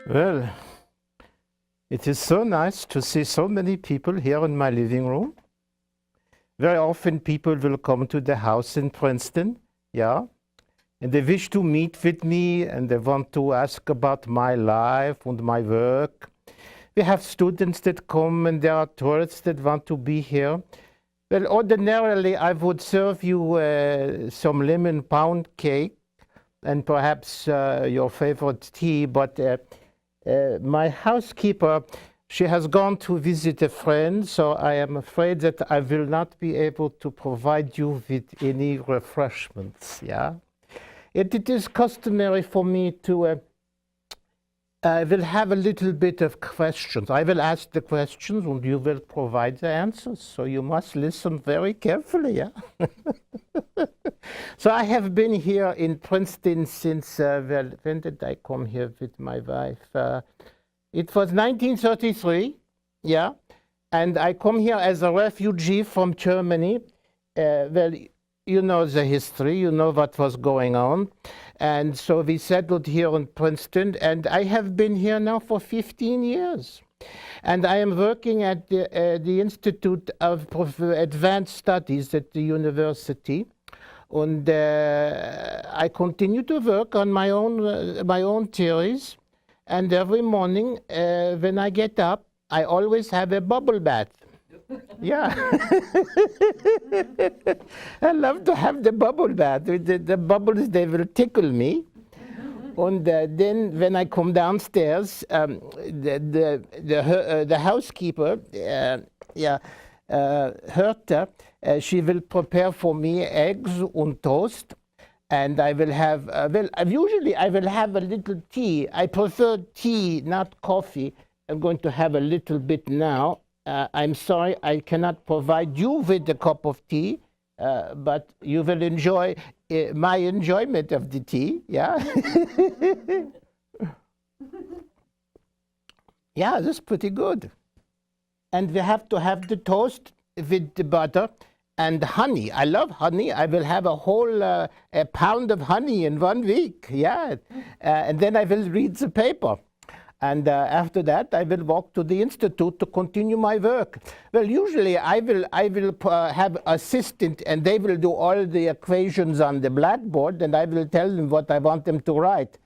Well, it is so nice to see so many people here in my living room. Very often people will come to the house in Princeton, yeah, and they wish to meet with me and they want to ask about my life and my work. We have students that come and there are tourists that want to be here. Well, ordinarily I would serve you some lemon pound cake and perhaps your favorite tea, but my housekeeper, she has gone to visit a friend, so I am afraid that I will not be able to provide you with any refreshments, yeah? It is customary for me to I will have a little bit of questions. I will ask the questions and you will provide the answers. So you must listen very carefully, yeah? So I have been here in Princeton since, well, when did I come here with my wife? It was 1933, yeah? And I come here as a refugee from Germany. Well, you know the history, you know what was going on. And so we settled here in Princeton, and I have been here now for 15 years. And I am working at the Institute of Advanced Studies at the university. And I continue to work on my own theories. And every morning when I get up, I always have a bubble bath. Yeah. I love to have the bubble bath. The bubbles, they will tickle me. And then when I come downstairs, the housekeeper, Herta, she will prepare for me eggs and toast. And I will have, usually I will have a little tea. I prefer tea, not coffee. I'm going to have a little bit now. I'm sorry, I cannot provide you with a cup of tea, but you will enjoy my enjoyment of the tea, yeah? Yeah, that's pretty good. And we have to have the toast with the butter and honey. I love honey. I will have a whole a pound of honey in 1 week, yeah. And then I will read the paper. And after that, I will walk to the institute to continue my work. Well, usually I will have assistant, and they will do all the equations on the blackboard, and I will tell them what I want them to write.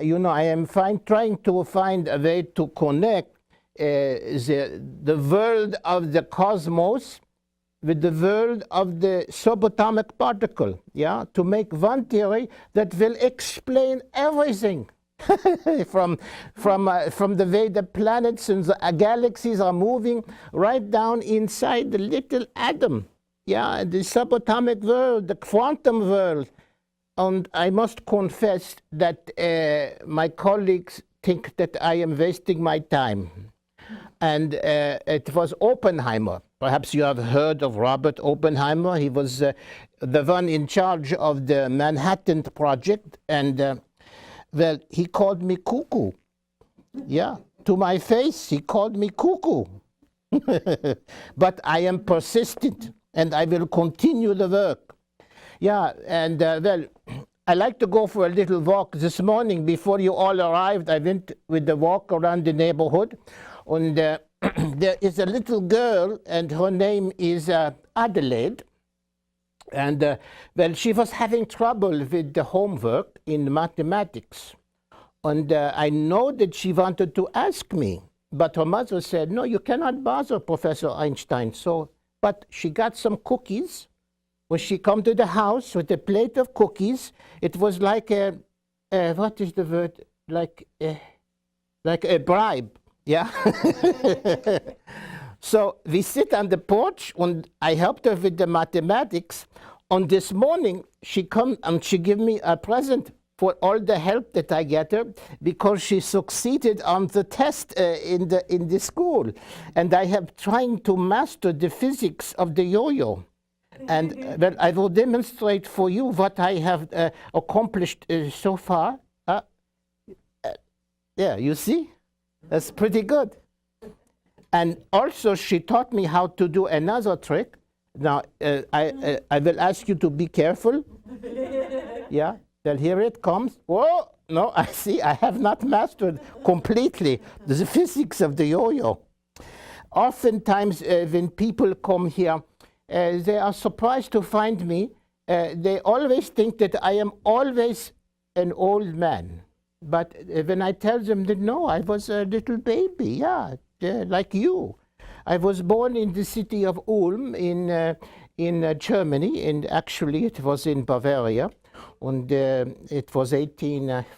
You know, I am trying to find a way to connect the world of the cosmos with the world of the subatomic particle, yeah, to make one theory that will explain everything. from the way the planets and the galaxies are moving right down inside the little atom, yeah, the subatomic world, the quantum world. And I must confess that my colleagues think that I am wasting my time. And it was Oppenheimer. Perhaps you have heard of Robert Oppenheimer. He was the one in charge of the Manhattan Project, and well, he called me cuckoo. Yeah, to my face, he called me cuckoo. But I am persistent, and I will continue the work. Yeah, and well, I like to go for a little walk. This morning, before you all arrived, I went with the walk around the neighborhood. And there is a little girl, and her name is Adelaide. And well, she was having trouble with the homework in mathematics. And I know that she wanted to ask me, but her mother said, no, you cannot bother Professor Einstein. So, but she got some cookies. When she come to the house with a plate of cookies, it was like a what is the word? Like a bribe, yeah? So we sit on the porch, and I helped her with the mathematics. On this morning, she come and she give me a present for all the help that I get her, because she succeeded on the test in the school. And I have trying to master the physics of the yo-yo. And well, I will demonstrate for you what I have accomplished so far. Yeah, you see? That's pretty good. And also, she taught me how to do another trick. Now, I will ask you to be careful. Yeah, well, here it comes. Whoa, No, I see, I have not mastered completely the physics of the yo-yo. Oftentimes, when people come here, they are surprised to find me. They always think that I am always an old man. But when I tell them that no, I was a little baby, yeah, like you. I was born in the city of Ulm in Germany, and actually it was in Bavaria. And it was I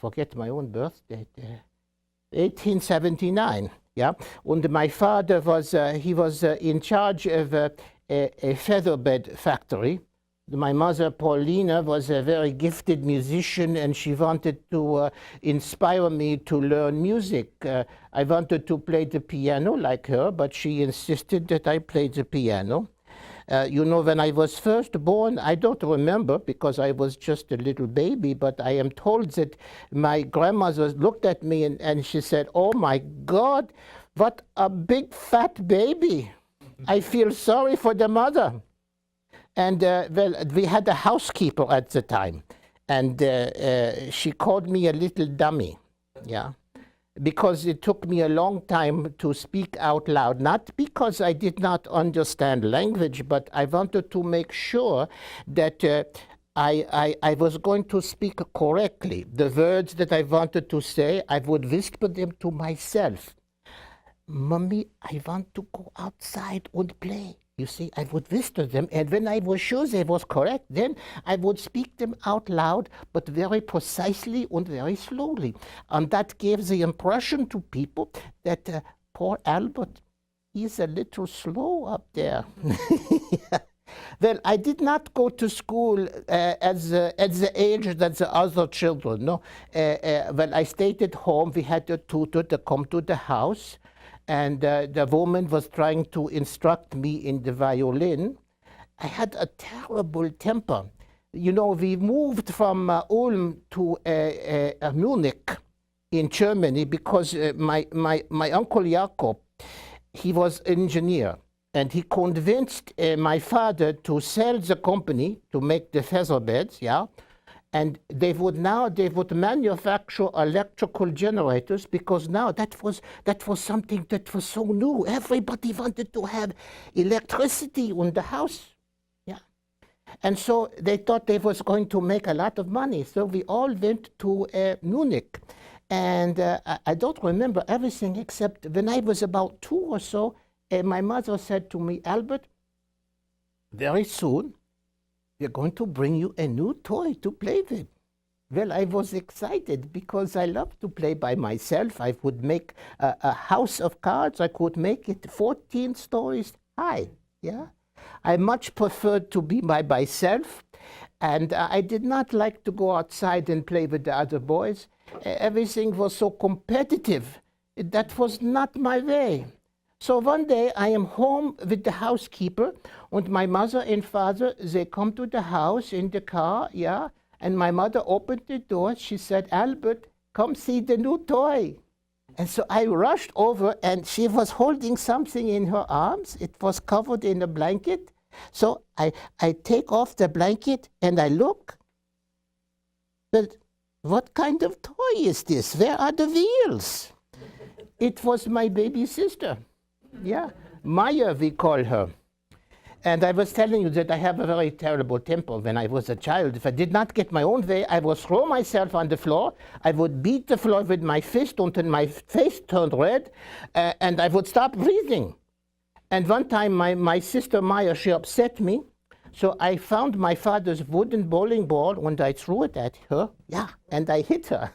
forget my own birthday, 1879. Yeah, and my father was he was in charge of a featherbed factory. My mother, Paulina, was a very gifted musician, and she wanted to inspire me to learn music. I wanted to play the piano like her, but she insisted that I play the piano. You know, when I was first born, I don't remember because I was just a little baby, but I am told that my grandmother looked at me and she said, "Oh my God, what a big fat baby. I feel sorry for the mother." And well, we had a housekeeper at the time, and she called me a little dummy, yeah, because it took me a long time to speak out loud, not because I did not understand language, but I wanted to make sure that I was going to speak correctly. The words that I wanted to say, I would whisper them to myself. "Mommy, I want to go outside and play." You see, I would whisper them, and when I was sure they was correct, then I would speak them out loud, but very precisely and very slowly. And that gave the impression to people that poor Albert, he's a little slow up there. Well, I did not go to school at the age that the other children, no. Well, I stayed at home. We had a tutor to come to the house, and the woman was trying to instruct me in the violin. I had a terrible temper. You know, we moved from Ulm to Munich in Germany because my uncle Jakob, he was an engineer, and he convinced my father to sell the company to make the feather beds, yeah. And they would manufacture electrical generators, because now that was something that was so new. Everybody wanted to have electricity in the house, yeah. And so they thought they was going to make a lot of money. So we all went to Munich, and I don't remember everything except when I was about 2 or so. My mother said to me, "Albert, very soon we're going to bring you a new toy to play with." Well, I was excited because I love to play by myself. I would make a house of cards. I could make it 14 stories high, yeah. I much preferred to be by myself, and I did not like to go outside and play with the other boys. Everything was so competitive. That was not my way. So one day I am home with the housekeeper, and my mother and father, they come to the house in the car, yeah, and my mother opened the door. She said, "Albert, come see the new toy." And so I rushed over, and she was holding something in her arms. It was covered in a blanket. So I take off the blanket and I look. But what kind of toy is this? Where are the wheels? It was my baby sister. Yeah, Maya, we call her. And I was telling you that I have a very terrible temper when I was a child. If I did not get my own way, I would throw myself on the floor. I would beat the floor with my fist until my face turned red, and I would stop breathing. And one time, my sister Maya, she upset me. So I found my father's wooden bowling ball, and I threw it at her, yeah, and I hit her,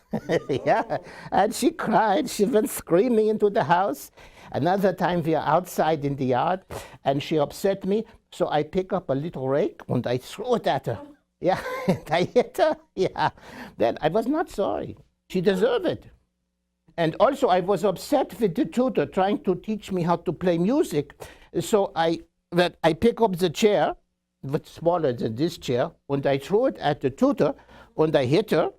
yeah. And she cried. She went screaming into the house. Another time we are outside in the yard, and she upset me, so I pick up a little rake and I threw it at her. Yeah, and I hit her, yeah. Then I was not sorry. She deserved it. And also I was upset with the tutor trying to teach me how to play music. So I pick up the chair, but smaller than this chair, and I threw it at the tutor, and I hit her,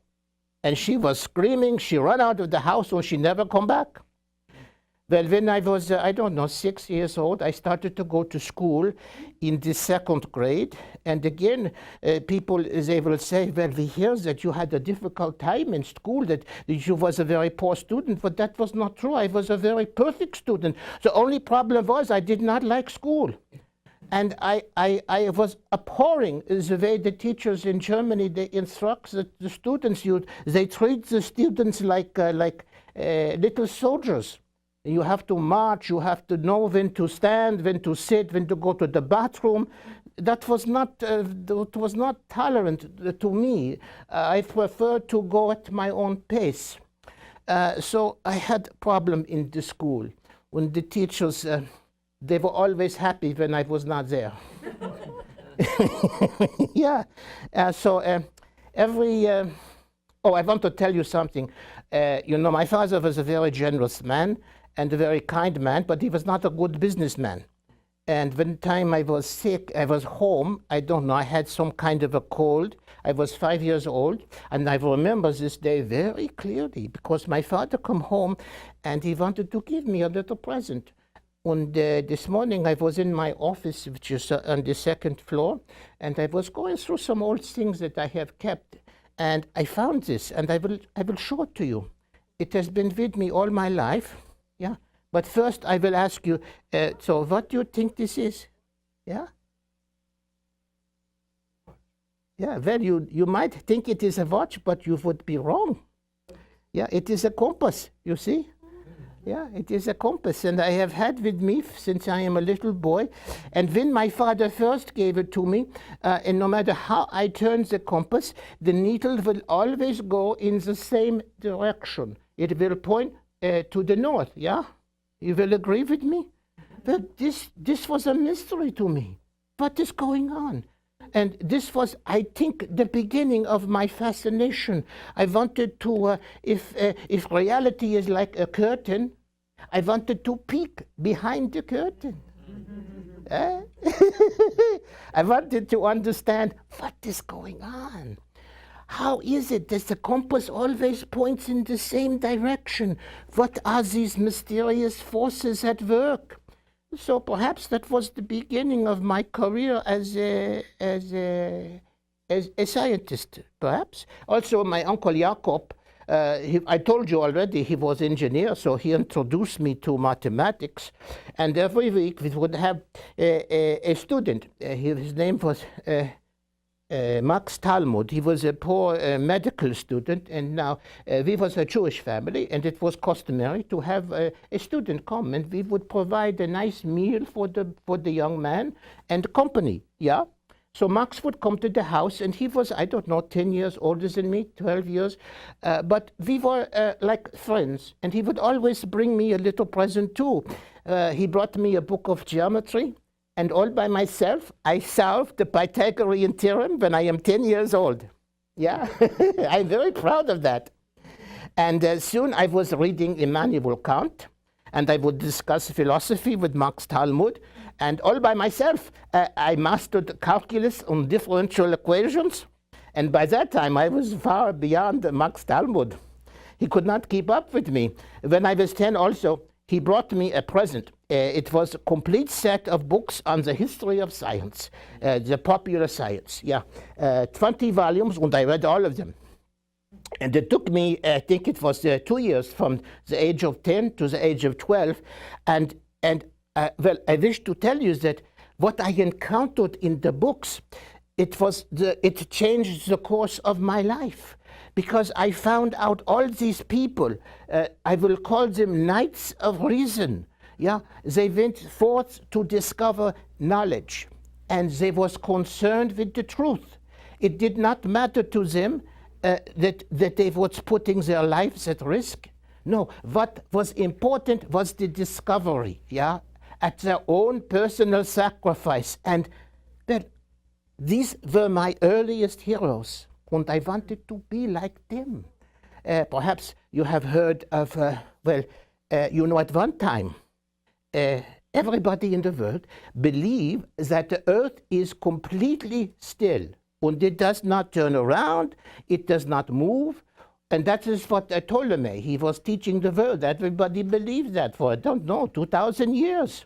and she was screaming. She ran out of the house, and she never come back. Well, when I was, I don't know, 6 years old, I started to go to school in the second grade. And again, people, they will say, well, we hear that you had a difficult time in school, that you was a very poor student, but that was not true. I was a very perfect student. The only problem was I did not like school. And I was abhorring the way the teachers in Germany, they instruct the students. They treat the students like little soldiers. You have to march, you have to know when to stand, when to sit, when to go to the bathroom. That was not tolerant to me. I preferred to go at my own pace. So I had a problem in the school. When the teachers, they were always happy when I was not there. Yeah. Oh, I want to tell you something. My father was a very generous man and a very kind man, but he was not a good businessman. And one time I was sick, I was home, I don't know, I had some kind of a cold. I was 5 years old, and I remember this day very clearly because my father come home and he wanted to give me a little present. And this morning I was in my office, which is on the second floor, and I was going through some old things that I have kept. And I found this, and I will show it to you. It has been with me all my life, yeah. But first, I will ask you. So, what do you think this is? Yeah. Yeah. Well, you might think it is a watch, but you would be wrong. Yeah, it is a compass. You see. Yeah, it is a compass, and I have had with me since I am a little boy. And when my father first gave it to me, and no matter how I turn the compass, the needle will always go in the same direction. It will point to the north, yeah? You will agree with me? But this was a mystery to me. What is going on? And this was, I think, the beginning of my fascination. I wanted to, if reality is like a curtain, I wanted to peek behind the curtain. I wanted to understand what is going on. How is it that the compass always points in the same direction? What are these mysterious forces at work? So perhaps that was the beginning of my career as a scientist, perhaps. Also, my uncle Jakob, I told you already, he was engineer, so he introduced me to mathematics. And every week we would have a student. His name was Max Talmud. He was a poor medical student, and now we was a Jewish family, and it was customary to have a student come, and we would provide a nice meal for the young man and company, yeah? So Max would come to the house, and he was, I don't know, 10 years older than me, 12 years, but we were like friends, and he would always bring me a little present too. He brought me a book of geometry, and all by myself, I solved the Pythagorean theorem when I am 10 years old. Yeah, I'm very proud of that. And soon I was reading Immanuel Kant, and I would discuss philosophy with Max Talmud. And all by myself, I mastered calculus on differential equations. And by that time, I was far beyond Max Talmud. He could not keep up with me. When I was 10 also, he brought me a present. It was a complete set of books on the history of science, the popular science, yeah. 20 volumes, and I read all of them. And it took me, I think it was 2 years, from the age of 10 to the age of 12. Well, I wish to tell you that what I encountered in the books, it changed the course of my life. Because I found out all these people, I will call them knights of reason. Yeah, they went forth to discover knowledge, and they was concerned with the truth. It did not matter to them that they was putting their lives at risk. No, what was important was the discovery, yeah, at their own personal sacrifice. And that these were my earliest heroes, and I wanted to be like them. Perhaps you have heard of, at one time, everybody in the world believe that the earth is completely still, and it does not turn around, it does not move, And that is what Ptolemy, he was teaching the world. Everybody believed that for, I don't know, 2,000 years.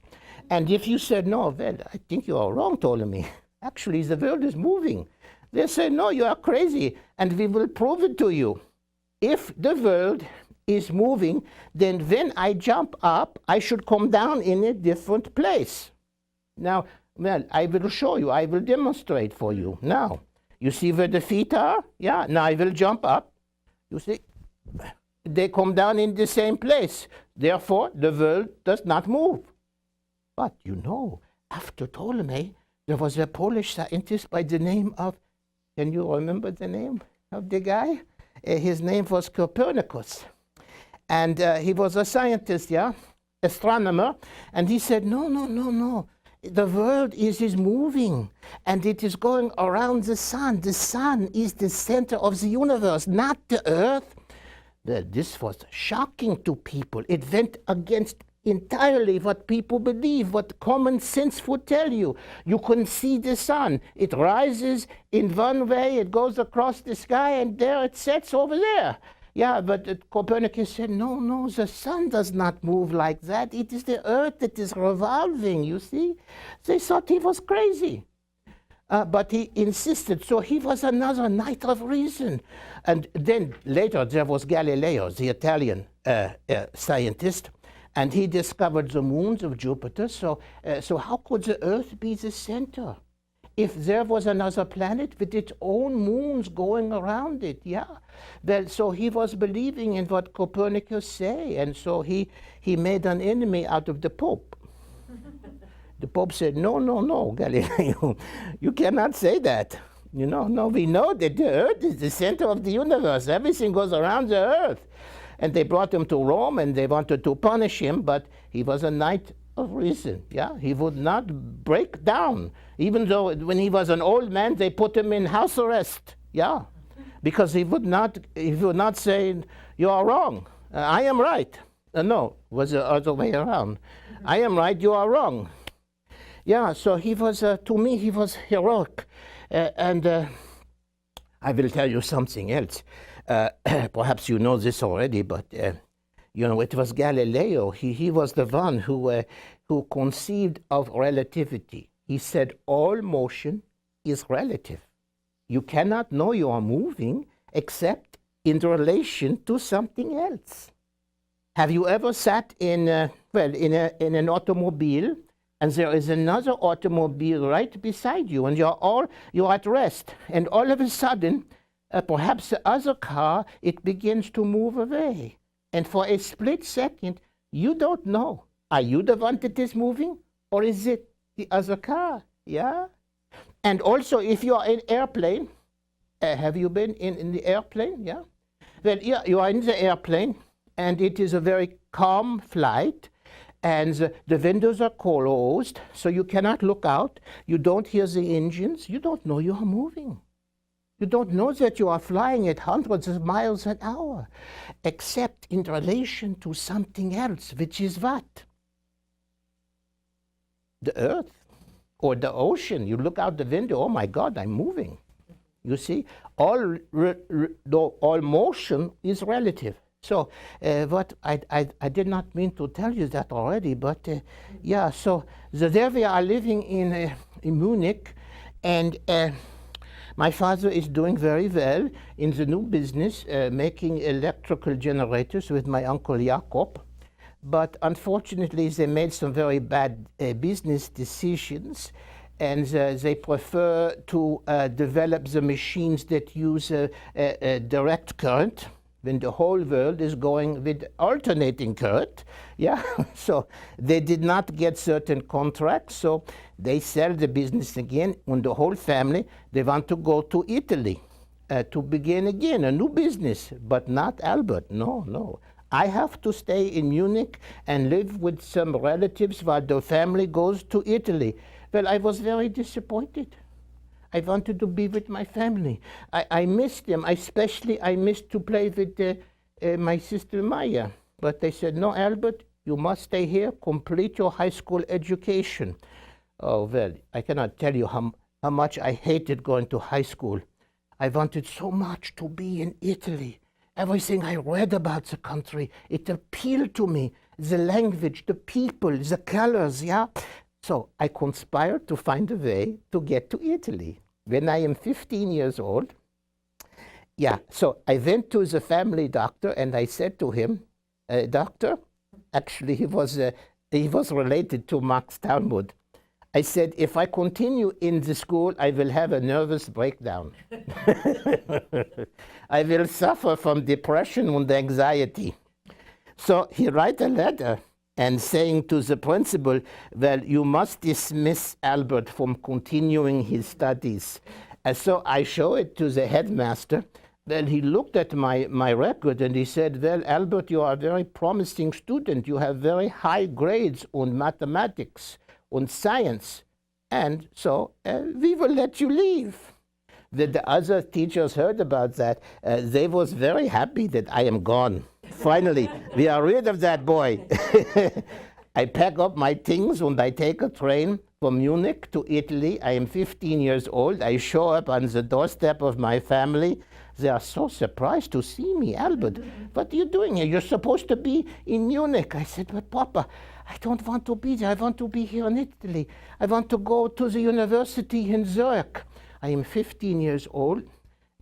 And if you said, no, well, I think you are wrong, Ptolemy. Actually, the world is moving. They say, no, you are crazy, and we will prove it to you. If the world is moving, then when I jump up, I should come down in a different place. Now, well, I will show you. I will demonstrate for you. Now, you see where the feet are? Yeah, now I will jump up. You see, they come down in the same place. Therefore, the world does not move. But you know, after Ptolemy, there was a Polish scientist by the name of, can you remember the name of the guy? His name was Copernicus. And he was a scientist, yeah, astronomer. And he said, no, no, no, no. The world is moving, and it is going around the sun. The sun is the center of the universe, not the earth. Well, this was shocking to people. It went against entirely what people believe, what common sense would tell you. You can see the sun. It rises in one way, it goes across the sky, and there it sets over there. Yeah, but Copernicus said, no, no, the sun does not move like that. It is the earth that is revolving, you see. They thought he was crazy. But he insisted, so he was another knight of reason. And then later there was Galileo, the Italian scientist, and he discovered the moons of Jupiter. So how could the earth be the center? If there was another planet with its own moons going around it, yeah. Well, so he was believing in what Copernicus say, and so he made an enemy out of the Pope. The Pope said, no, no, no, Galileo, you cannot say that. You know, no, we know that the earth is the center of the universe. Everything goes around the earth. And they brought him to Rome, and they wanted to punish him, but he was a knight of reason, yeah? He would not break down. Even though when he was an old man, they put him in house arrest, yeah? Because he would not say, you are wrong, I am right. No, it was the other way around. I am right, you are wrong. Yeah, so he was, to me, he was heroic. And I will tell you something else. Perhaps you know this already, but you know, it was Galileo. He was the one who conceived of relativity. He said all motion is relative. You cannot know you are moving except in relation to something else. Have you ever sat in an automobile, and there is another automobile right beside you, and you're at rest, and all of a sudden, perhaps the other car, it begins to move away. And for a split second, you don't know. Are you the one that is moving, or is it the other car? Yeah? And also, if you are in airplane, have you been in the airplane? Yeah? Well, yeah, you are in the airplane, and it is a very calm flight, and the windows are closed, so you cannot look out. You don't hear the engines. You don't know you are moving. You don't know that you are flying at hundreds of miles an hour, except in relation to something else, which is what? The earth or the ocean. You look out the window, oh my God, I'm moving. You see, all motion is relative. So what I did not mean to tell you that already, but yeah, so there we are living in Munich, and my father is doing very well in the new business, making electrical generators with my uncle Jakob. But unfortunately, they made some very bad business decisions, and they prefer to develop the machines that use direct current, when the whole world is going with alternating current. Yeah, so they did not get certain contracts, so they sell the business again, and the whole family, they want to go to Italy to begin again, a new business, but not Albert, no, no. I have to stay in Munich and live with some relatives while the family goes to Italy. Well, I was very disappointed. I wanted to be with my family. I missed them. Especially, I missed to play with my sister Maya. But they said, no, Albert, you must stay here, complete your high school education. Oh, well, I cannot tell you how much I hated going to high school. I wanted so much to be in Italy Everything I read about the country, it appealed to me. The language, the people, the colors, yeah? So I conspired to find a way to get to Italy. When I am 15 years old, yeah, so I went to the family doctor and I said to him, doctor, actually he was related to Max Talmud. I said, if I continue in the school, I will have a nervous breakdown. I will suffer from depression and anxiety. So he wrote a letter and saying to the principal, well, you must dismiss Albert from continuing his studies. And so I show it to the headmaster. Well, he looked at my record and he said, well, Albert, you are a very promising student. You have very high grades on mathematics, on science. And so we will let you leave. The other teachers heard about that. They was very happy that I am gone. Finally, we are rid of that boy. I pack up my things and I take a train from Munich to Italy. I am 15 years old. I show up on the doorstep of my family. They are so surprised to see me. Albert, what are you doing here? You're supposed to be in Munich. I said, but Papa, I don't want to be there. I want to be here in Italy. I want to go to the university in Zurich. I am 15 years old.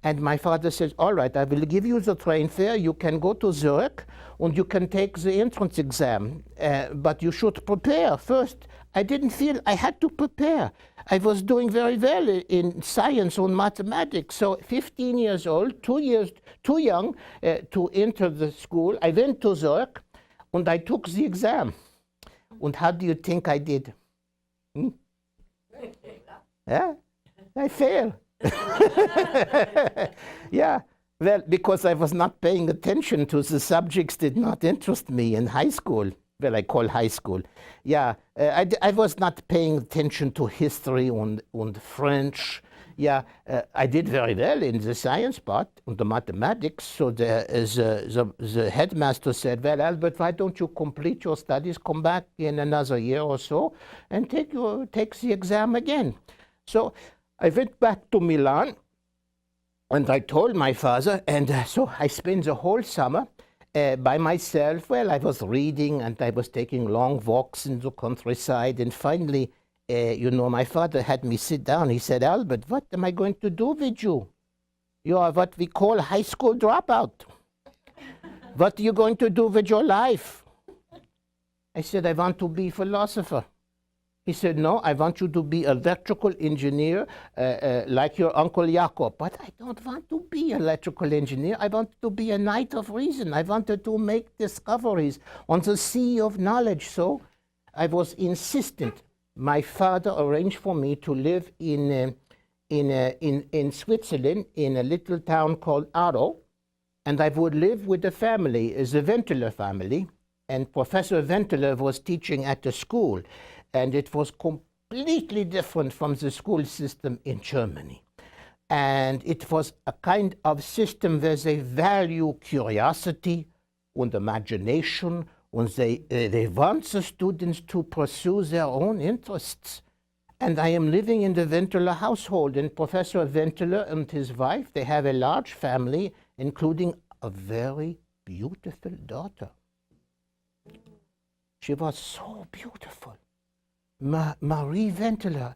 And my father says, all right, I will give you the train fare. You can go to Zurich and you can take the entrance exam. But you should prepare first. I didn't feel I had to prepare. I was doing very well in science and mathematics. So 15 years old, 2 years too young to enter the school. I went to Zurich and I took the exam. And how do you think I did? Yeah, I failed. Yeah, well, because I was not paying attention to the subjects did not interest me in high school. Well, I call high school. Yeah, I was not paying attention to history and French. Yeah, I did very well in the science part and the mathematics. So the headmaster said, well, Albert, why don't you complete your studies, come back in another year or so, and take the exam again. So I went back to Milan, and I told my father, and so I spent the whole summer by myself. Well, I was reading, and I was taking long walks in the countryside, and finally, my father had me sit down. He said, Albert, what am I going to do with you? You are what we call a high school dropout. What are you going to do with your life? I said, I want to be a philosopher. He said, no, I want you to be an electrical engineer like your Uncle Jacob. But I don't want to be an electrical engineer. I want to be a knight of reason. I wanted to make discoveries on the sea of knowledge. So I was insistent. My father arranged for me to live in Switzerland in a little town called Aro. And I would live with the family, the Ventler family. And Professor Ventler was teaching at the school. And it was completely different from the school system in Germany. And it was a kind of system where they value curiosity and imagination, and they want the students to pursue their own interests. And I am living in the Ventler household, and Professor Ventler and his wife, they have a large family, including a very beautiful daughter. She was so beautiful. Marie Ventler,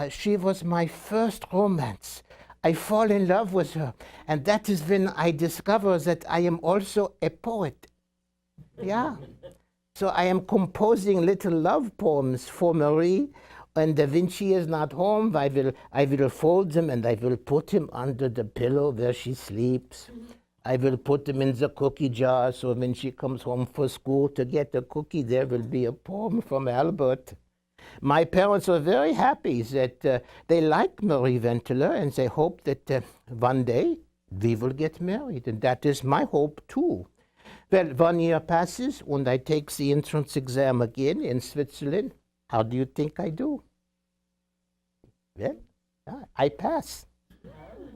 she was my first romance. I fall in love with her. And that is when I discover that I am also a poet. Yeah. So I am composing little love poems for Marie. And when she is not home, I will fold them and I will put him under the pillow where she sleeps. I will put them in the cookie jar, so when she comes home from school to get a cookie, there will be a poem from Albert. My parents were very happy that they like Marie Ventler, and they hope that one day we will get married, and that is my hope too. Well, 1 year passes, and I take the entrance exam again in Switzerland. How do you think I do? Well, I pass.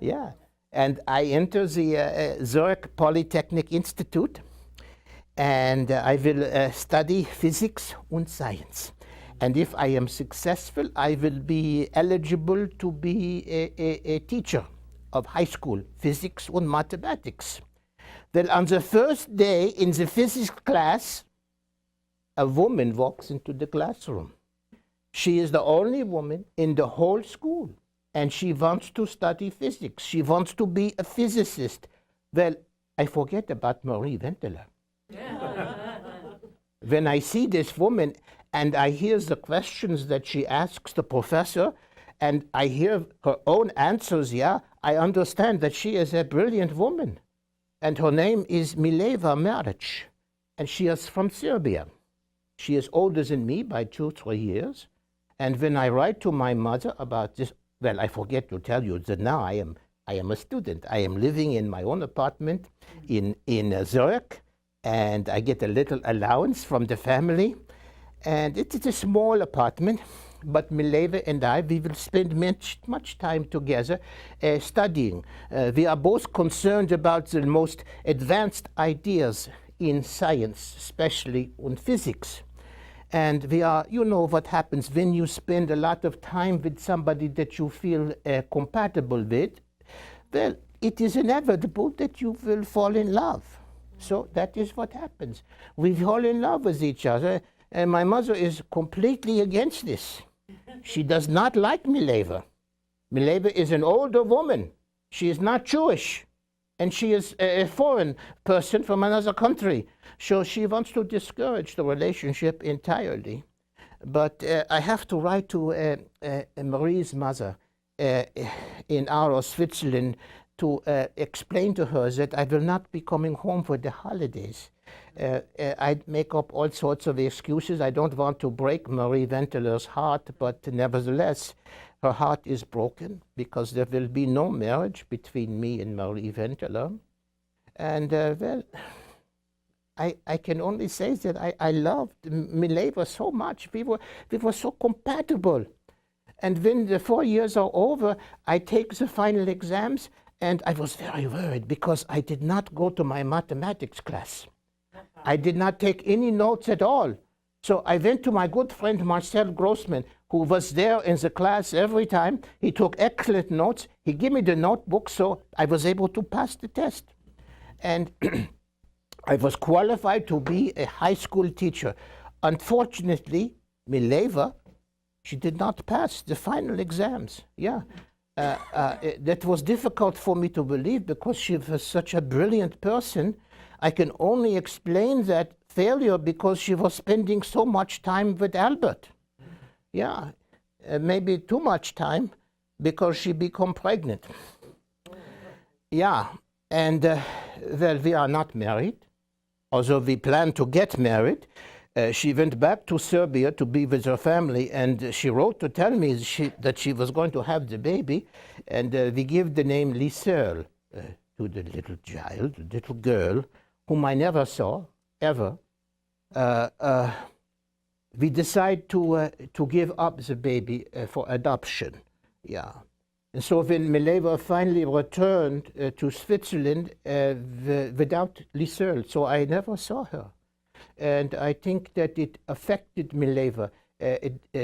Yeah. And I enter the Zurich Polytechnic Institute, and I will study physics and science. And if I am successful, I will be eligible to be a teacher of high school physics and mathematics. Well, on the first day in the physics class, a woman walks into the classroom. She is the only woman in the whole school, and she wants to study physics. She wants to be a physicist. Well, I forget about Marie Ventler. When I see this woman and I hear the questions that she asks the professor, and I hear her own answers, yeah, I understand that she is a brilliant woman. And her name is Mileva Maric, and she is from Serbia. She is older than me by 2-3 years. And when I write to my mother about this, well, I forget to tell you that now I am a student. I am living in my own apartment in Zurich, and I get a little allowance from the family. And it is a small apartment, but Mileva and I, we will spend much time together studying. We are both concerned about the most advanced ideas in science, especially in physics. And we are, you know what happens when you spend a lot of time with somebody that you feel compatible with. Well, it is inevitable that you will fall in love. So that is what happens. We fall in love with each other, and my mother is completely against this. She does not like Mileva. Mileva is an older woman. She is not Jewish, and she is a foreign person from another country. So she wants to discourage the relationship entirely. But I have to write to Marie's mother in Aarau, Switzerland, to explain to her that I will not be coming home for the holidays. I make up all sorts of excuses. I don't want to break Marie Ventler's heart, but nevertheless, her heart is broken because there will be no marriage between me and Marie Ventler. And well, I can only say that I loved Mileva so much. We were so compatible. And when the 4 years are over, I take the final exams, and I was very worried because I did not go to my mathematics class. I did not take any notes at all. So I went to my good friend Marcel Grossman, who was there in the class every time. He took excellent notes. He gave me the notebook, so I was able to pass the test. And I was qualified to be a high school teacher. Unfortunately, Mileva, she did not pass the final exams. Yeah. That was difficult for me to believe because she was such a brilliant person. I can only explain that failure because she was spending so much time with Albert. Yeah, maybe too much time because she became pregnant. Yeah, and well, we are not married, although we plan to get married. She went back to Serbia to be with her family, and she wrote to tell me that she was going to have the baby, and we gave the name Liesel to the little child, the little girl, whom I never saw, ever. We decided to give up the baby for adoption. Yeah. And so when Mileva finally returned to Switzerland without Liesel, so I never saw her. And I think that it affected Mileva.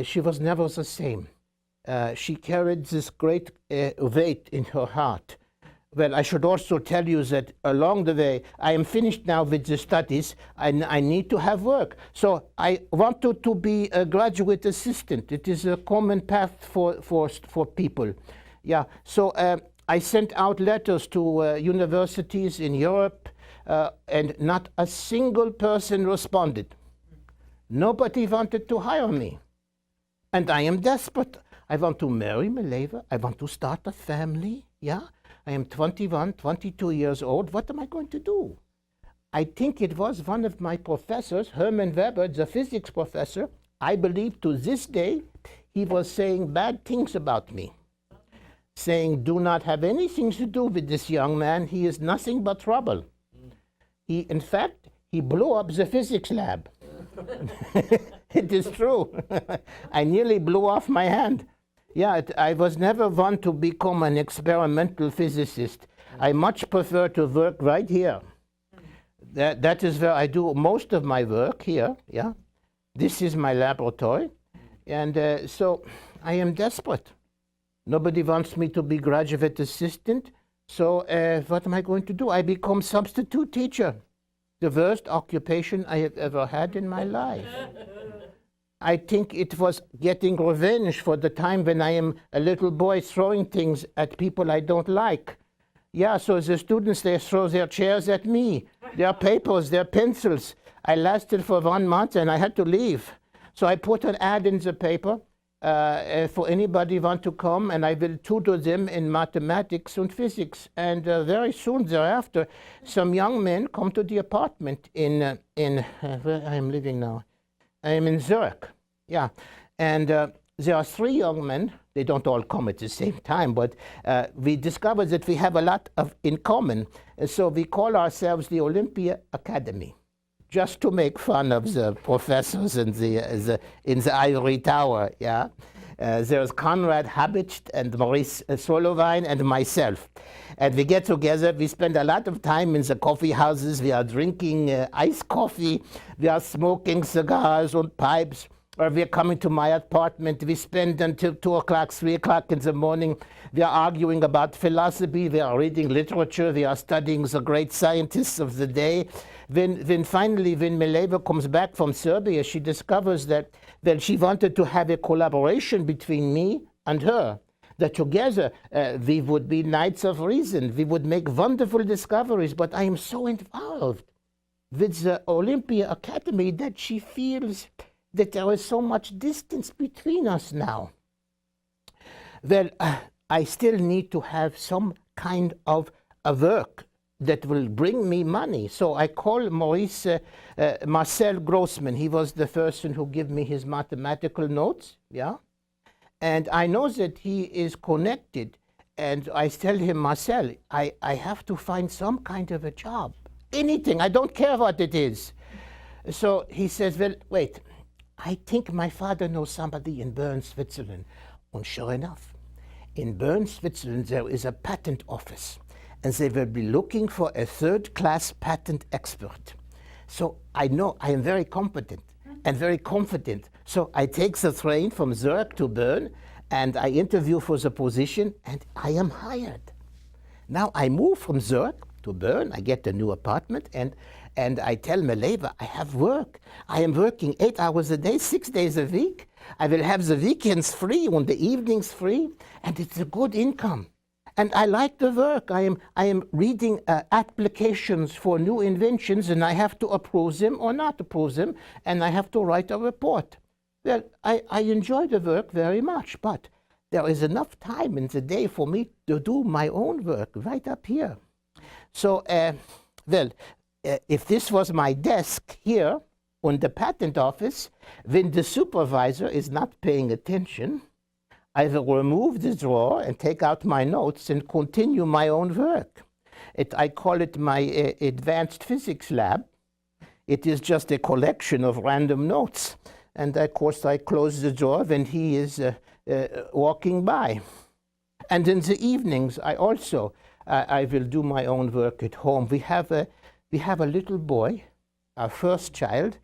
She was never the same. She carried this great weight in her heart. Well, I should also tell you that along the way, I am finished now with the studies. I need to have work. So I wanted to be a graduate assistant. It is a common path for people. Yeah. So I sent out letters to universities in Europe, and not a single person responded. Nobody wanted to hire me. And I am desperate. I want to marry Mileva. I want to start a family. Yeah. I am 21, 22 years old. What am I going to do? I think it was one of my professors, Hermann Weber, the physics professor. I believe to this day, he was saying bad things about me, saying, do not have anything to do with this young man. He is nothing but trouble. In fact, he blew up the physics lab. It is true. I nearly blew off my hand. Yeah, I was never one to become an experimental physicist. I much prefer to work right here. That is where I do most of my work here, yeah. This is my laboratory. And so I am desperate. Nobody wants me to be graduate assistant, So what am I going to do? I become substitute teacher. The worst occupation I have ever had in my life. I think it was getting revenge for the time when I am a little boy throwing things at people I don't like. Yeah, so the students, they throw their chairs at me, their papers, their pencils. I lasted for 1 month and I had to leave. So I put an ad in the paper for anybody want to come, and I will tutor them in mathematics and physics. And very soon thereafter, some young men come to the apartment in where I am living now. I am in Zurich, yeah. And there are 3 young men. They don't all come at the same time, but we discovered that we have a lot in common. And so we call ourselves the Olympia Academy, just to make fun of the professors in the ivory tower, yeah. There's Conrad Habicht and Maurice Solovine and myself. And we get together, we spend a lot of time in the coffee houses, we are drinking iced coffee, we are smoking cigars and pipes, or we are coming to my apartment, we spend until 2 o'clock, 3 o'clock in the morning, we are arguing about philosophy, we are reading literature, we are studying the great scientists of the day. When finally, when Mileva comes back from Serbia, she discovers that she wanted to have a collaboration between me and her, that together we would be knights of reason, we would make wonderful discoveries, but I am so involved with the Olympia Academy that she feels that there is so much distance between us now. Well, I still need to have some kind of a work that will bring me money. So I call Maurice Marcel Grossman. He was the person who gave me his mathematical notes, yeah? And I know that he is connected. And I tell him, Marcel, I have to find some kind of a job. Anything, I don't care what it is. So he says, well, wait, I think my father knows somebody in Bern, Switzerland. And sure enough, in Bern, Switzerland, there is a patent office. And they will be looking for a 3rd-class patent expert. So I know I am very competent and very confident. So I take the train from Zurich to Bern, and I interview for the position, and I am hired. Now I move from Zurich to Bern, I get a new apartment, and I tell Mileva, I have work. I am working 8 hours a day, 6 days a week. I will have the weekends free and the evenings free, and it's a good income. And I like the work. I am reading applications for new inventions, and I have to approve them or not approve them, and I have to write a report. Well, I enjoy the work very much, but there is enough time in the day for me to do my own work right up here. So, if this was my desk here on the patent office, when the supervisor is not paying attention, I will remove the drawer and take out my notes and continue my own work. I call it my advanced physics lab. It is just a collection of random notes. And of course, I close the drawer when he is walking by. And in the evenings, I also I will do my own work at home. We have a little boy, our first child,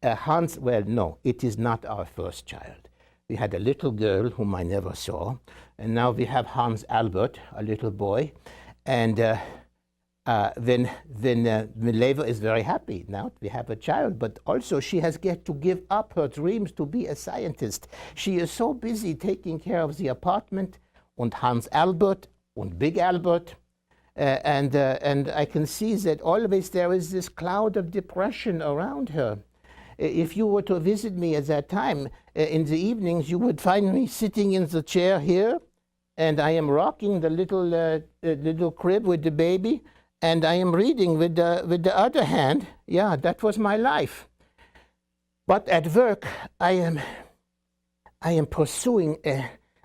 Hans. Well, no, it is not our first child. We had a little girl whom I never saw, and now we have Hans Albert, a little boy, and when Mileva is very happy now we have a child, but also she has got to give up her dreams to be a scientist. She is so busy taking care of the apartment and Hans Albert and Big Albert, and I can see that always there is this cloud of depression around her. If you were to visit me at that time, in the evenings, you would find me sitting in the chair here, and I am rocking the little crib with the baby, and I am reading with the other hand. Yeah, that was my life. But at work, I am pursuing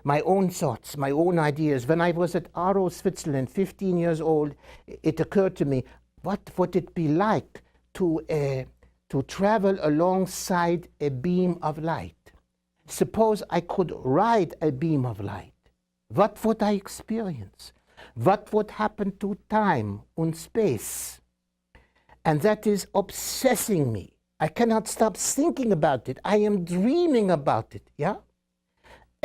my own thoughts, my own ideas. When I was at Aarau, Switzerland, 15 years old, it occurred to me, what would it be like to travel alongside a beam of light? Suppose I could ride a beam of light. What would I experience? What would happen to time and space? And that is obsessing me. I cannot stop thinking about it. I am dreaming about it, yeah?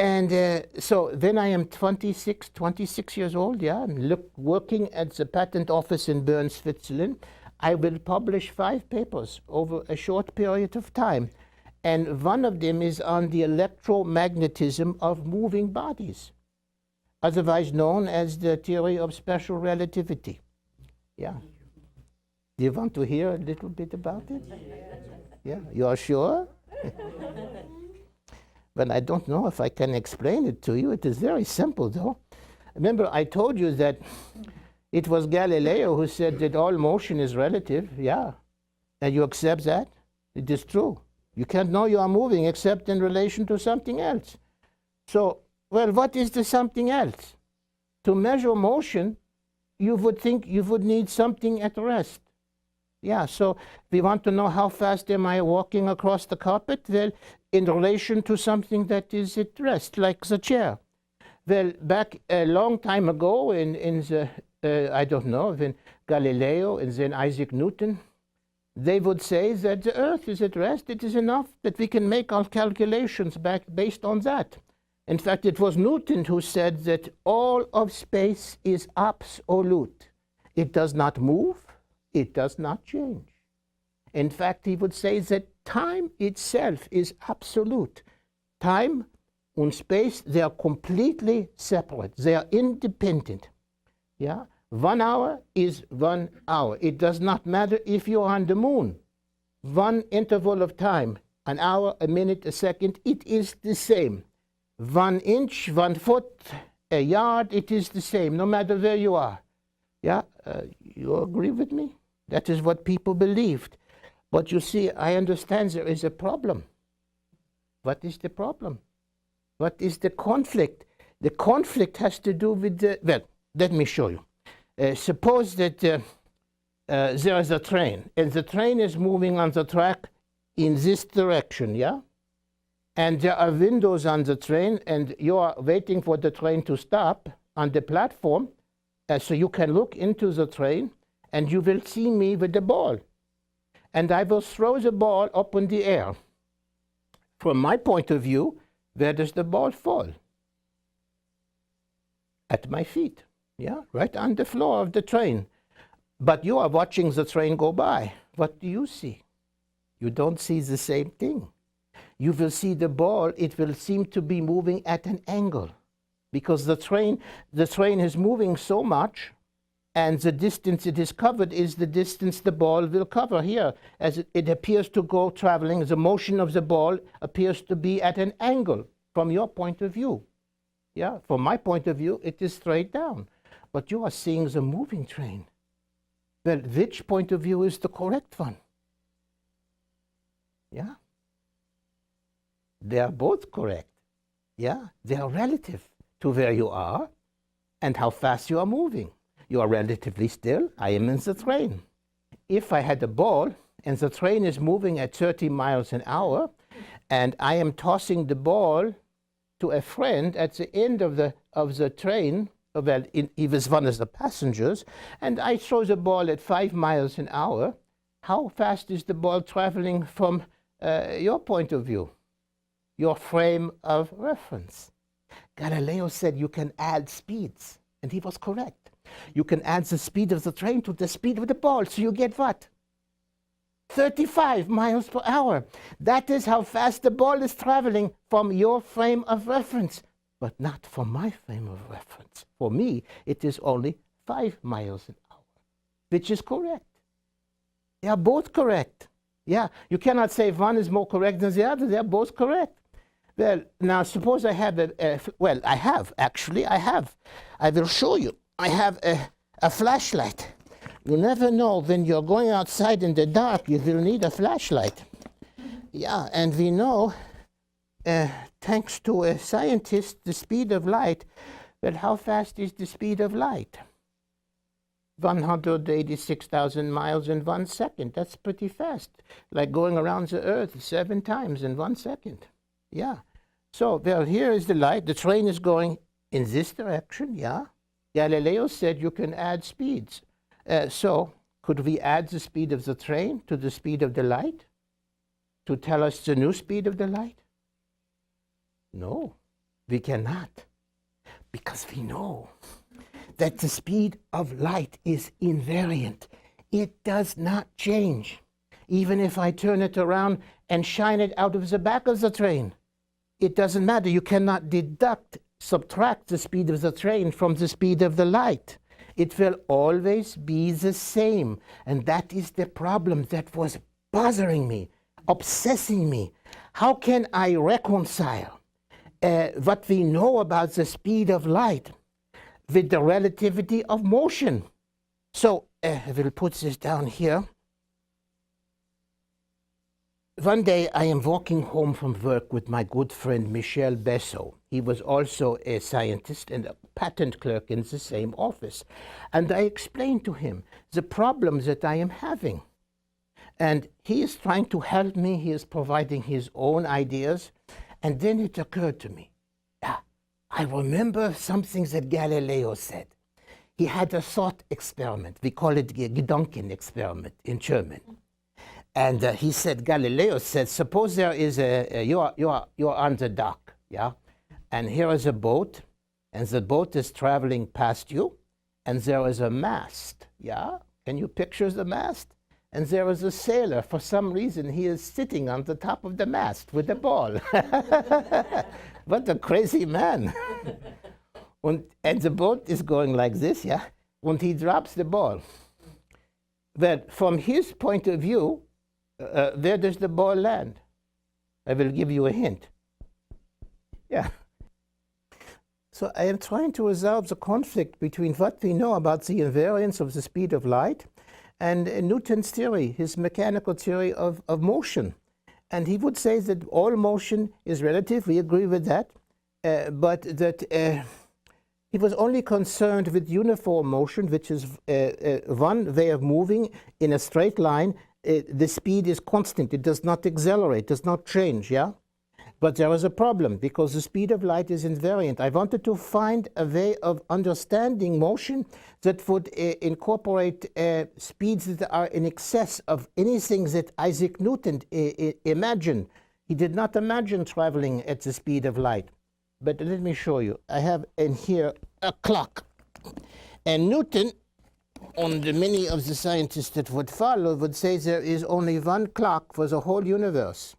And so then I am 26 years old, yeah. I'm working at the patent office in Bern, Switzerland. I will publish 5 papers over a short period of time. And one of them is on the electromagnetism of moving bodies, otherwise known as the theory of special relativity. Yeah. Do you want to hear a little bit about it? Yeah, you are sure? But I don't know if I can explain it to you. It is very simple, though. Remember, I told you that it was Galileo who said that all motion is relative. Yeah. And you accept that? It is true. You can't know you are moving except in relation to something else. So, well, what is the something else? To measure motion, you would think you would need something at rest. Yeah, so we want to know how fast am I walking across the carpet? Well, in relation to something that is at rest, like the chair. Well, back a long time ago in the, I don't know, when Galileo and then Isaac Newton, they would say that the Earth is at rest. It is enough that we can make our calculations back based on that. In fact, it was Newton who said that all of space is absolute. It does not move. It does not change. In fact, he would say that time itself is absolute. Time and space, they are completely separate. They are independent. Yeah? 1 hour is 1 hour. It does not matter if you're on the moon. One interval of time, an hour, a minute, a second, it is the same. 1 inch, 1 foot, a yard, it is the same, no matter where you are. Yeah? You agree with me? That is what people believed. But you see, I understand there is a problem. What is the problem? What is the conflict? The conflict has to do with the, well, let me show you. Suppose that there is a train, and the train is moving on the track in this direction, yeah? And there are windows on the train, and you are waiting for the train to stop on the platform, so you can look into the train, and you will see me with the ball. And I will throw the ball up in the air. From my point of view, where does the ball fall? At my feet, yeah, right on the floor of the train. But you are watching the train go by. What do you see? You don't see the same thing. You will see the ball, it will seem to be moving at an angle, because the train is moving so much, and the distance it is covered is the distance the ball will cover here. As it appears to go traveling, the motion of the ball appears to be at an angle from your point of view. Yeah, from my point of view, it is straight down. But you are seeing the moving train. Well, which point of view is the correct one? Yeah. They are both correct. Yeah, they are relative to where you are and how fast you are moving. You are relatively still. I am in the train. If I had a ball and the train is moving at 30 miles an hour and I am tossing the ball to a friend at the end of the train, well, he was one of the passengers, and I throw the ball at 5 miles an hour, how fast is the ball traveling from your point of view, your frame of reference? Galileo said you can add speeds, and he was correct. You can add the speed of the train to the speed of the ball, so you get what? 35 miles per hour. That is how fast the ball is traveling from your frame of reference, but not from my frame of reference. For me, it is only 5 miles an hour, which is correct. They are both correct. Yeah, you cannot say one is more correct than the other. They are both correct. Well, now suppose I have I will show you. I have a flashlight. You never know when you're going outside in the dark, you will need a flashlight. Yeah, and we know, thanks to a scientist, the speed of light. Well, how fast is the speed of light? 186,000 miles in 1 second. That's pretty fast. Like going around the Earth 7 times in 1 second. Yeah. So, well, here is the light. The train is going in this direction, yeah. Galileo said you can add speeds. So, could we add the speed of the train to the speed of the light to tell us the new speed of the light? No. We cannot, because we know that the speed of light is invariant. It does not change. Even if I turn it around and shine it out of the back of the train, it doesn't matter. You cannot subtract the speed of the train from the speed of the light. It will always be the same. And that is the problem that was bothering me, obsessing me. How can I reconcile what we know about the speed of light with the relativity of motion? So I will put this down here. One day I am walking home from work with my good friend Michel Bessot. He was also a scientist and a patent clerk in the same office. And I explained to him the problems that I am having. And he is trying to help me. He is providing his own ideas. And then it occurred to me, I remember something that Galileo said. He had a thought experiment. We call it the Gedanken experiment in German. And he said, Galileo said, suppose there is you're on the dock, yeah? And here is a boat, and the boat is traveling past you, and there is a mast, yeah? Can you picture the mast? And there is a sailor. For some reason, he is sitting on the top of the mast with a ball. What a crazy man. And the boat is going like this, yeah? When he drops the ball. But from his point of view, where does the ball land? I will give you a hint. Yeah. So I am trying to resolve the conflict between what we know about the invariance of the speed of light and Newton's theory, his mechanical theory of motion. And he would say that all motion is relative. We agree with that. But that he was only concerned with uniform motion, which is one way of moving in a straight line. The speed is constant. It does not accelerate, does not change, yeah? But there was a problem because the speed of light is invariant. I wanted to find a way of understanding motion that would incorporate speeds that are in excess of anything that Isaac Newton imagined. He did not imagine traveling at the speed of light. But let me show you. I have in here a clock. And Newton, on the many of the scientists that would follow, would say there is only one clock for the whole universe.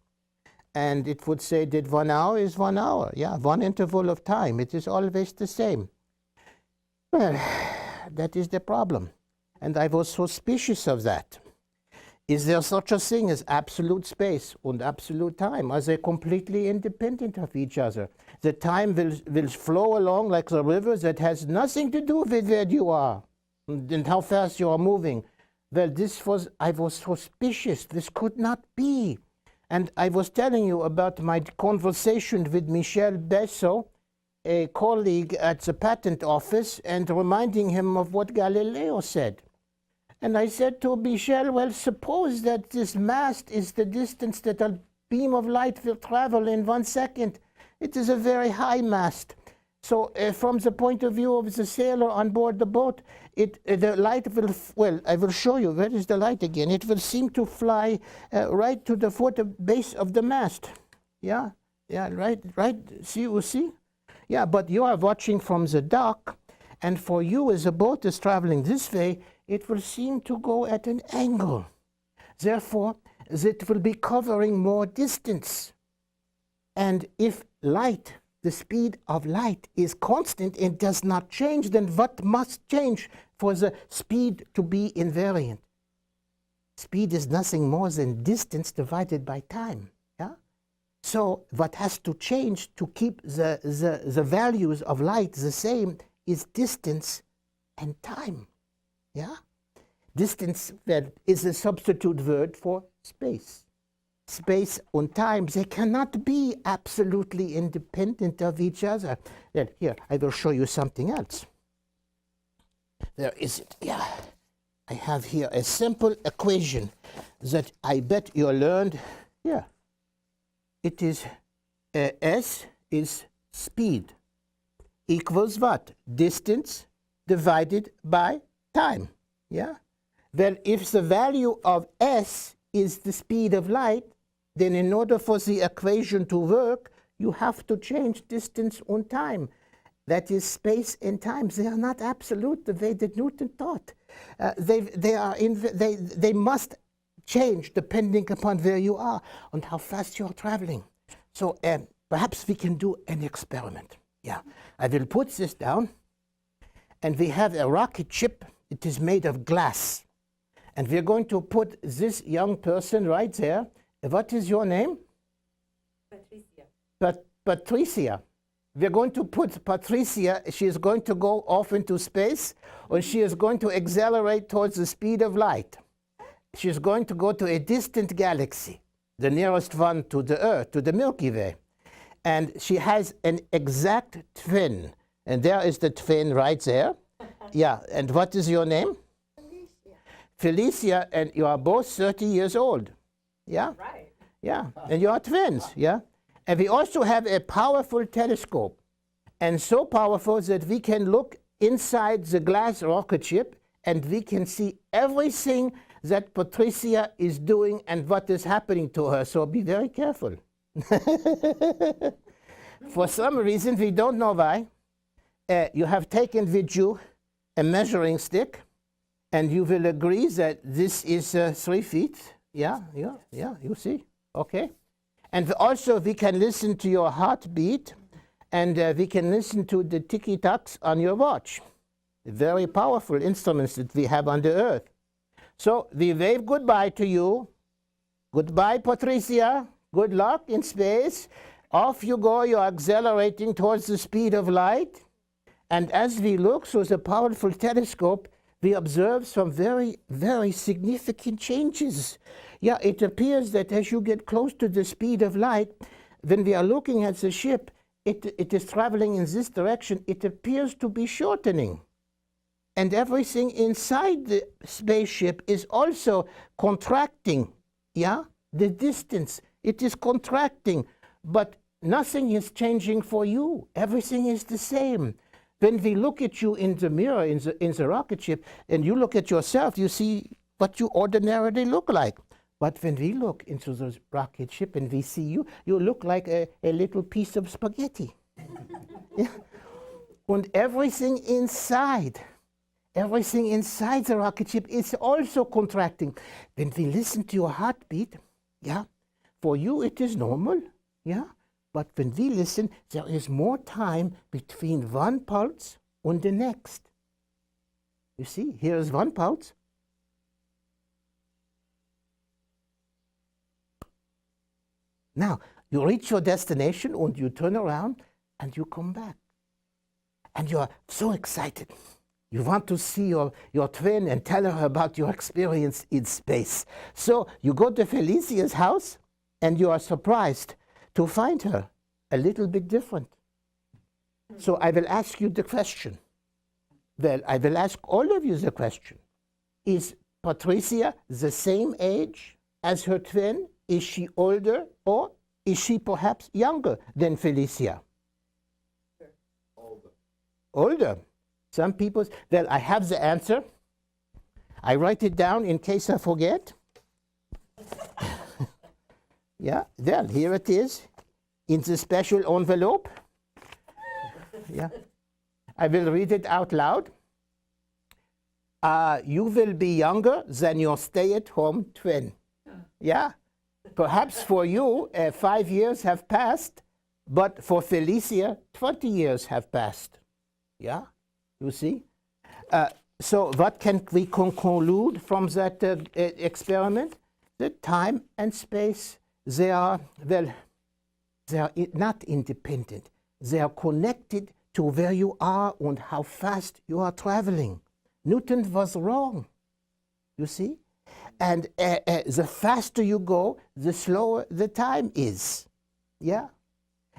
And it would say that 1 hour is 1 hour. Yeah, one interval of time. It is always the same. Well, that is the problem. And I was suspicious of that. Is there such a thing as absolute space and absolute time? Are they completely independent of each other? The time will flow along like the river that has nothing to do with where you are and how fast you are moving. Well, I was suspicious. This could not be. And I was telling you about my conversation with Michel Bessot, a colleague at the patent office, and reminding him of what Galileo said. And I said to Michel, well, suppose that this mast is the distance that a beam of light will travel in 1 second. It is a very high mast. So from the point of view of the sailor on board the boat, the light will, well, I will show you. Where is the light again? It will seem to fly right to the base of the mast. Yeah, right. See, you see? Yeah, but you are watching from the dock, and for you, as the boat is traveling this way, it will seem to go at an angle. Therefore, it will be covering more distance. And if light, the speed of light is constant and does not change, then what must change for the speed to be invariant? Speed is nothing more than distance divided by time. Yeah? So what has to change to keep the values of light the same is distance and time. Yeah? Distance is a substitute word for space. Space and time, they cannot be absolutely independent of each other. Then here, I will show you something else. There is it, yeah. I have here a simple equation that I bet you learned. Yeah. It is S is speed equals what? Distance divided by time. Yeah. Well, if the value of S is the speed of light, then in order for the equation to work, You have to change distance and time. That is space and time. They are not absolute the way that Newton thought. They must change depending upon where you are and how fast you are traveling. So perhaps we can do an experiment. Yeah, I will put this down. And we have a rocket ship. It is made of glass. And we're going to put this young person right there. What is your name? Patricia. Patricia. We're going to put Patricia, she is going to go off into space, or she is going to accelerate towards the speed of light. She is going to go to a distant galaxy, the nearest one to the Earth, to the Milky Way. And she has an exact twin. And there is the twin right there. Yeah, and what is your name? Felicia. Felicia, and you are both 30 years old. Yeah? Right. Yeah, and you are twins, yeah? And we also have a powerful telescope, and so powerful that we can look inside the glass rocket ship and we can see everything that Patricia is doing and what is happening to her. So be very careful. For some reason, we don't know why, you have taken with you a measuring stick, and you will agree that this is 3 feet. Yeah, you see, okay. And also we can listen to your heartbeat, and we can listen to the ticky-tacks on your watch. Very powerful instruments that we have on the Earth. So we wave goodbye to you. Goodbye, Patricia. Good luck in space. Off you go. You're accelerating towards the speed of light. And as we look through the powerful telescope, we observe some very, very significant changes. Yeah, it appears that as you get close to the speed of light, when we are looking at the ship, it is traveling in this direction. It appears to be shortening. And everything inside the spaceship is also contracting. Yeah, the distance, it is contracting, but nothing is changing for you. Everything is the same. When we look at you in the mirror, in the rocket ship, and you look at yourself, you see what you ordinarily look like. But when we look into the rocket ship and we see you, you look like a little piece of spaghetti. Yeah. And everything inside the rocket ship is also contracting. When we listen to your heartbeat, yeah, for you it is normal, yeah. But when we listen, there is more time between one pulse and the next. You see, here is one pulse. Now, you reach your destination and you turn around and you come back. And you are so excited. You want to see your twin and tell her about your experience in space. So you go to Felicia's house and you are surprised to find her a little bit different. So I will ask you the question. Well, I will ask all of you the question. Is Patricia the same age as her twin? Is she older, or is she perhaps younger than Felicia? Older. Older. Some people, well, I have the answer. I write it down in case I forget. Yeah, well, here it is in the special envelope. Yeah, I will read it out loud. You will be younger than your stay-at-home twin. Yeah, perhaps for you 5 years have passed, but for Felicia 20 years have passed. Yeah, you see. So what can we conclude from that experiment? That time and space, they are not independent. They are connected to where you are and how fast you are traveling. Newton was wrong, you see? And the faster you go, the slower the time is. Yeah?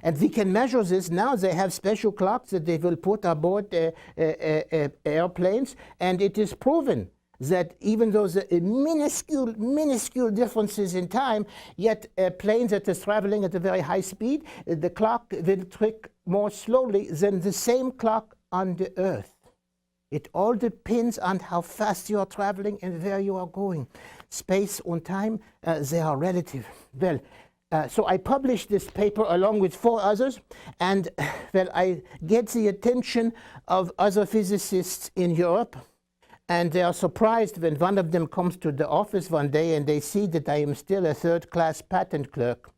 And we can measure this. Now they have special clocks that they will put aboard airplanes, and it is proven that even though the minuscule differences in time, yet a plane that is traveling at a very high speed, the clock will tick more slowly than the same clock on the Earth. It all depends on how fast you are traveling and where you are going. Space and time, they are relative. Well, So I published this paper along with 4 others, and well, I get the attention of other physicists in Europe, and they are surprised when one of them comes to the office one day and they see that I am still a third-class patent clerk.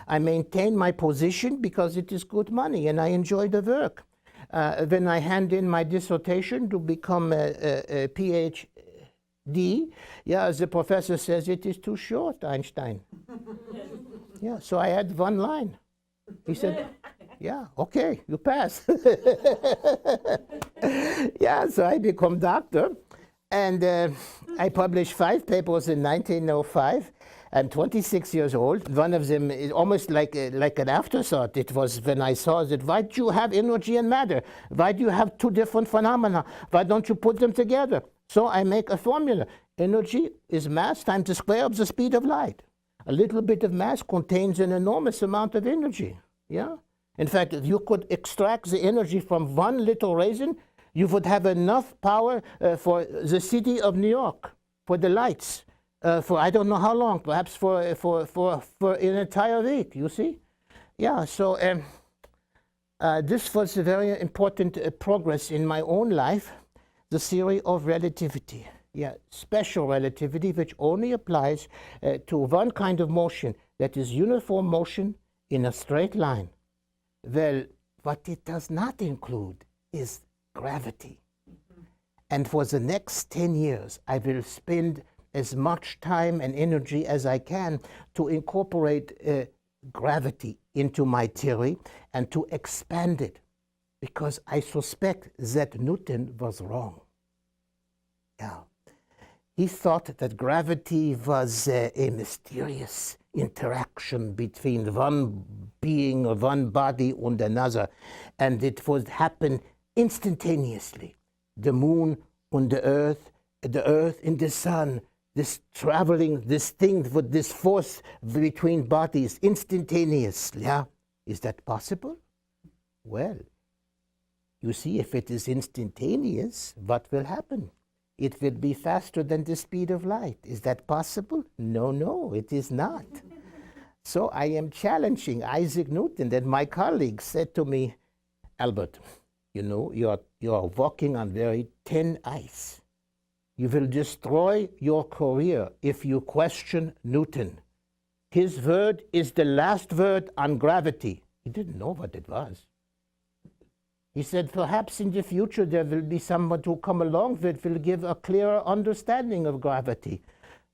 I maintain my position because it is good money and I enjoy the work. When I hand in my dissertation to become a PhD, yeah, the professor says it is too short, Einstein. Yeah, so I had one line. He said, yeah, okay, you pass. Yeah, so I become doctor. And I published 5 papers in 1905. I'm 26 years old. One of them is almost like an afterthought. It was when I saw that, why do you have energy and matter? Why do you have 2 different phenomena? Why don't you put them together? So I make a formula. Energy is mass times the square of the speed of light. A little bit of mass contains an enormous amount of energy. Yeah. In fact, if you could extract the energy from one little raisin, you would have enough power for the city of New York, for the lights, for I don't know how long, perhaps for an entire week, you see? Yeah, so this was a very important progress in my own life, the theory of relativity. Yeah, special relativity, which only applies to one kind of motion, that is uniform motion in a straight line. Well, what it does not include is gravity. And for the next 10 years, I will spend as much time and energy as I can to incorporate gravity into my theory and to expand it, because I suspect that Newton was wrong. Yeah. He thought that gravity was a mysterious interaction between one being or one body and another, and it would happen instantaneously. The moon and the earth and the sun, this traveling, this thing with this force between bodies instantaneously. Yeah? Is that possible? Well, you see, if it is instantaneous, what will happen? It will be faster than the speed of light. Is that possible? No, it is not. So I am challenging Isaac Newton, and my colleagues said to me, Albert, you know, you are walking on very thin ice. You will destroy your career if you question Newton. His word is the last word on gravity. He didn't know what it was. He said, perhaps in the future there will be someone who come along that will give a clearer understanding of gravity.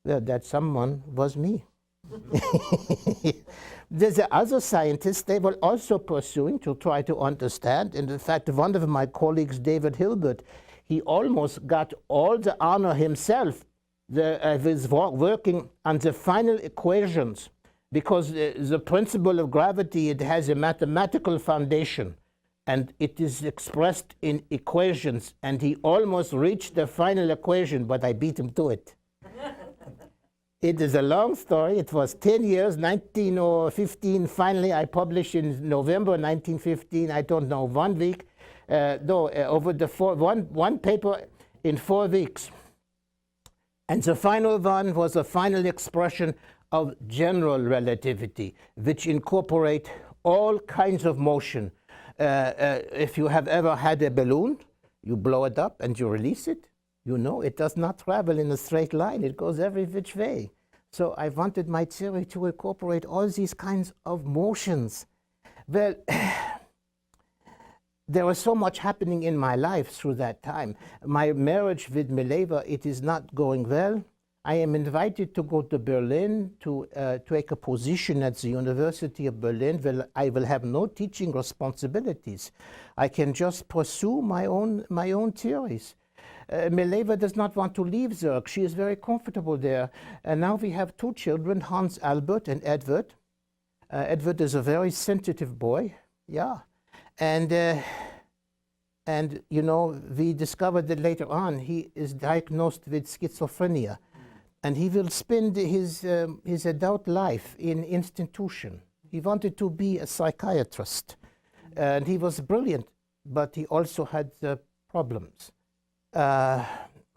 Well, that someone was me. There's other scientists, they were also pursuing to try to understand. And in fact, one of my colleagues, David Hilbert, he almost got all the honor himself with working on the final equations, because the principle of gravity, it has a mathematical foundation. And it is expressed in equations, and he almost reached the final equation, but I beat him to it. It is a long story. It was 10 years, 1915. Finally, I published in November 1915. I don't know, 1 week. Over the one paper in 4 weeks. And the final one was a final expression of general relativity, which incorporate all kinds of motion. If you have ever had a balloon, you blow it up and you release it. You know, it does not travel in a straight line. It goes every which way. So I wanted my theory to incorporate all these kinds of motions. Well, there was so much happening in my life through that time. My marriage with Mileva, it is not going well. I am invited to go to Berlin to take a position at the University of Berlin. Well, I will have no teaching responsibilities. I can just pursue my own theories. Mileva does not want to leave Zurich. She is very comfortable there. And now we have 2 children, Hans Albert and Edward. Edward is a very sensitive boy. Yeah. And you know, we discovered that later on he is diagnosed with schizophrenia. And he will spend his adult life in institution. He wanted to be a psychiatrist. And he was brilliant, but he also had problems.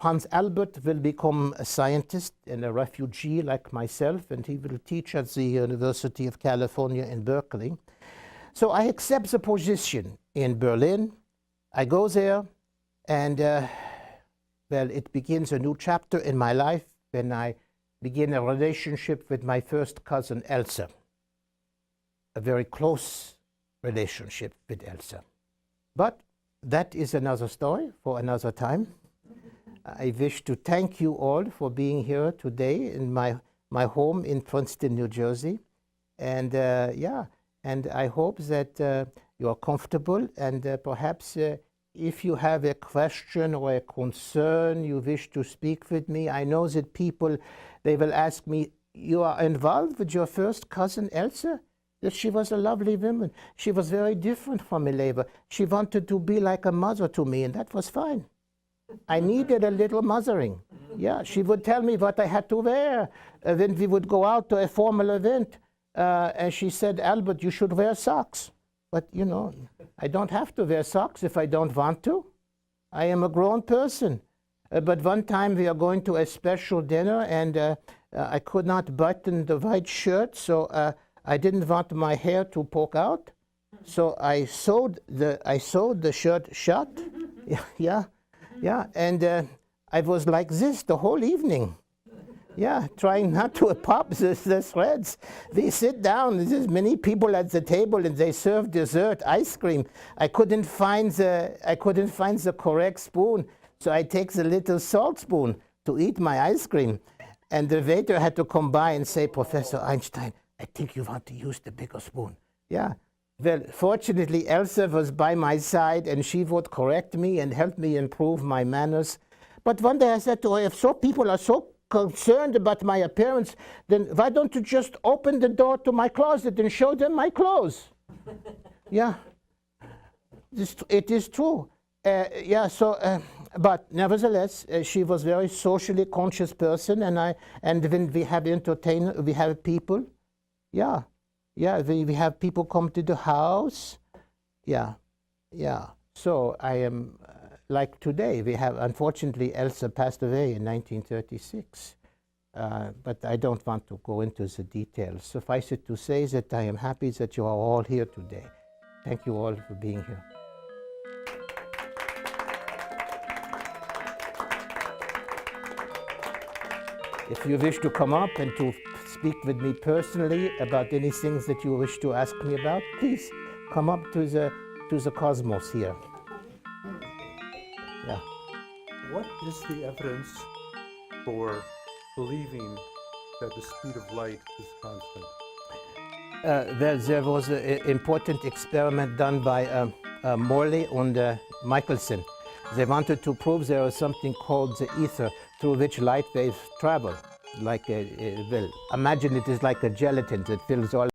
Hans Albert will become a scientist and a refugee like myself, and he will teach at the University of California in Berkeley. So I accept the position in Berlin. I go there, and well, it begins a new chapter in my life when I begin a relationship with my first cousin, Elsa. A very close relationship with Elsa. But that is another story for another time. I wish to thank you all for being here today in my home in Princeton, New Jersey. And yeah, and I hope that you are comfortable, and perhaps if you have a question or a concern, you wish to speak with me. I know that people, they will ask me, you are involved with your first cousin, Elsa? That she was a lovely woman. She was very different from Mileva. She wanted to be like a mother to me, and that was fine. I needed a little mothering. Yeah, she would tell me what I had to wear when we would go out to a formal event. And she said, Albert, you should wear socks. But, you know, I don't have to wear socks if I don't want to. I am a grown person. But one time we are going to a special dinner, and I could not button the white shirt, so I didn't want my hair to poke out. So I sewed the shirt shut. Yeah, and I was like this the whole evening. Yeah, trying not to pop the threads. We sit down, there's many people at the table, and they serve dessert, ice cream. I couldn't find the correct spoon, so I take the little salt spoon to eat my ice cream. And the waiter had to come by and say, Professor Einstein, I think you want to use the bigger spoon. Yeah. Well, fortunately, Elsa was by my side, and she would correct me and help me improve my manners. But one day I said to her, if so people are so concerned about my appearance, then why don't you just open the door to my closet and show them my clothes? Yeah, it is true. Yeah, so, but nevertheless, she was a very socially conscious person, and when we have entertainment, we have people. Yeah, we have people come to the house. Yeah. So I am, like today, we have, unfortunately, Elsa passed away in 1936. But I don't want to go into the details. Suffice it to say that I am happy that you are all here today. Thank you all for being here. If you wish to come up and to speak with me personally about any things that you wish to ask me about, please come up to the cosmos here. Yeah. What is the evidence for believing that the speed of light is constant? Well, there was an important experiment done by Morley and Michelson. They wanted to prove there was something called the ether through which light waves travel. Like well, imagine it is like a gelatin that fills all